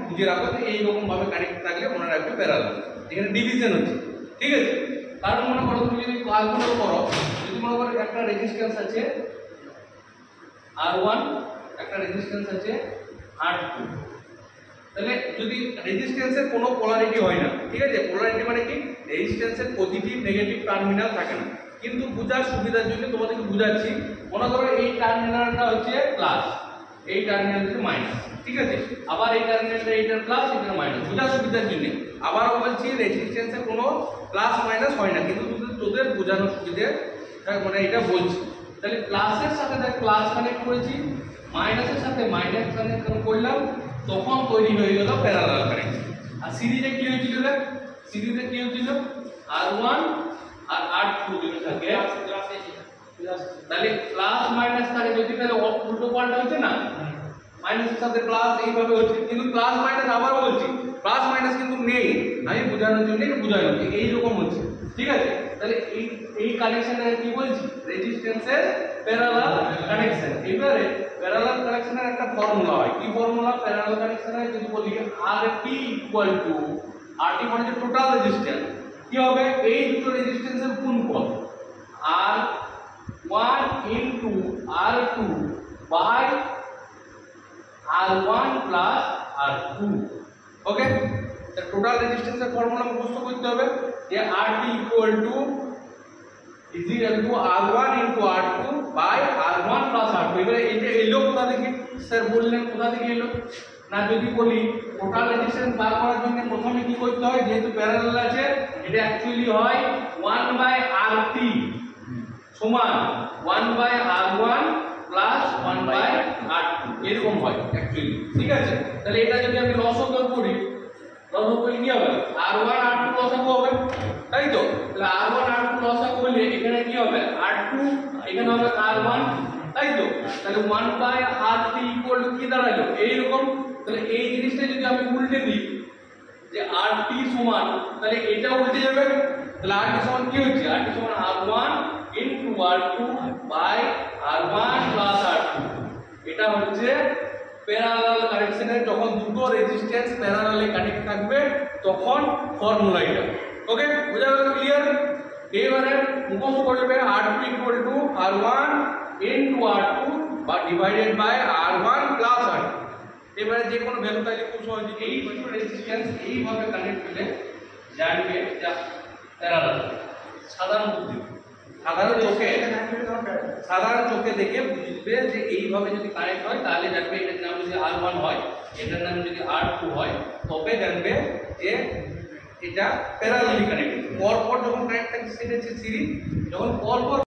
বুঝে রাখো যে এইরকম ভাবে কানেক্ট থাকলে মনে রাখবে প্যারালাল। এখানে ডিভিশন হচ্ছে, ঠিক আছে। কারণ মনে করো তুমি যদি ক্যালকুলেট করো, যদি মনে করো একটা রেজিস্ট্যান্স আছে R1, একটা রেজিস্ট্যান্স আছে R2, তাহলে যদি রেজিস্ট্যান্সের কোনো পোলারিটি হয় না, ঠিক আছে। পোলারিটি মানে কি, রেজিস্ট্যান্সের পজিটিভ নেগেটিভ টার্মিনাল থাকে না, কিন্তু বোঝার সুবিধার জন্য তোমাদেরকে বুঝাচ্ছি। মনে করো এই টার্মিনালটা হচ্ছে প্লাস, এই টার্মিনাল হচ্ছে মাইনাস, ঠিক আছে। আবার এই টার্মিনালটা এইটার প্লাস, এটার মাইনাস, বোঝার সুবিধার জন্য আবারও বলছি রেজিস্ট্যান্সের কোনো প্লাস মাইনাস হয় না, কিন্তু তোদের বোঝানোর সুবিধে মানে এটা বলছি। তাহলে প্লাসের সাথে দেখ প্লাস কানেক্ট করেছি, মাইনাসের সাথে মাইনাস কানেক্ট করলাম, তখন তৈরি হয়ে গেল প্যারালাল কানেকশন। আর সিরিজে কি হয়েছিল দেখ, সিরিজে কি হয়েছিল R1 আর R2 যদি থাকে, তাহলে প্লাস মাইনাস থাকে যদি, তাহলে উল্টো পাল্টা হচ্ছে না, মাইনাসের সাথে প্লাস এইভাবে হচ্ছে। কিন্তু প্লাস মাইনাস আবারও বলছি প্লাস মাইনাস কিন্তু নেই, আমি বোঝানোর জন্য বুঝাইলাম যে এইরকম হচ্ছে, ঠিক আছে। তাহলে এই কানেকশনের কি বলছি, রেজিস্ট্যান্সের প্যারালাল কানেকশন। এবারে প্যারালাল কানেকশনের একটা ফর্মুলা হয়, কি ফর্মুলা প্যারালাল কানেকশনের, যদি বলি RT ইকুয়াল টু, RT মানে যে টোটাল রেজিস্ট্যান্স, কি হবে এই দুটো রেজিস্ট্যান্সের গুণফল, R1 into R2 by R1 plus R2। ওকে, তো টোটাল রেজিস্ট্যান্সের ফর্মুলা মুখস্থ করতে হবে যে RT equal to R1 into R2 by R1 plus R2। এবারে এটা এলো কোথা থেকে, স্যার বললেন কোথা থেকে এলো না, যদি বলি টোটাল রেজিস্ট্যান্স বার করার জন্য প্রথমে কি করতে হয়, যেহেতু প্যারালাল আছে এটা অ্যাকচুয়ালি হয় 1 বাই RT সমান 1 by R1 plus 1 by R2, এরকম হয় অ্যাকচুয়ালি, ঠিক আছে। তাহলে এটা যদি আমি লসাগু করি, লসাগু করলে কি হবে, R1 R2 লসাগু হবে, তাই তো। তাহলে R1 R2 লসাগু করলে এখানে কি হবে R2, এখানে হবে R1, তাই তো। তাহলে 1 বাই RT ইকুয়াল টু কি দাঁড়ালো এইরকম। তাহলে এই জিনিসটা যদি আমি উল্টে দিই যে RT সমান, তাহলে এটা উল্টে যাবে, তাহলে RT সমান কি হচ্ছে, RT সমান R1 into R2 by R1 plus R2। এটা হচ্ছে প্যারালাল কানেকশনের, যখন দুটো রেজিস্ট্যান্স প্যারালালে কানেক্ট থাকবে তখন ফর্মুলা এটা। ওকে, বোঝা গেল, ক্লিয়ার। এবারে মুখস্থ করবে R2 equal to R1 into R2 বা divided by R1 plus R2। এবারে যে কোনো ভ্যালু তাইলে খুব সহজে এই দুটো রেজিস্ট্যান্স এইভাবে কানেক্ট হলে জানবে যা প্যারালাল। সাধারণ বুদ্ধি, সাধারণ চোখে দেখে বুঝবে যে এইভাবে যদি কানেক্ট হয় তাহলে জানবে এটার নাম যদি R1 হয়, এটার নাম যদি R2 হয়, তবে জানবে যে এটা প্যারালালি কানেক্টেড। পরপর যখন কানেক্ট থাকে সেটা হচ্ছে সিরিজ, যখন পরপর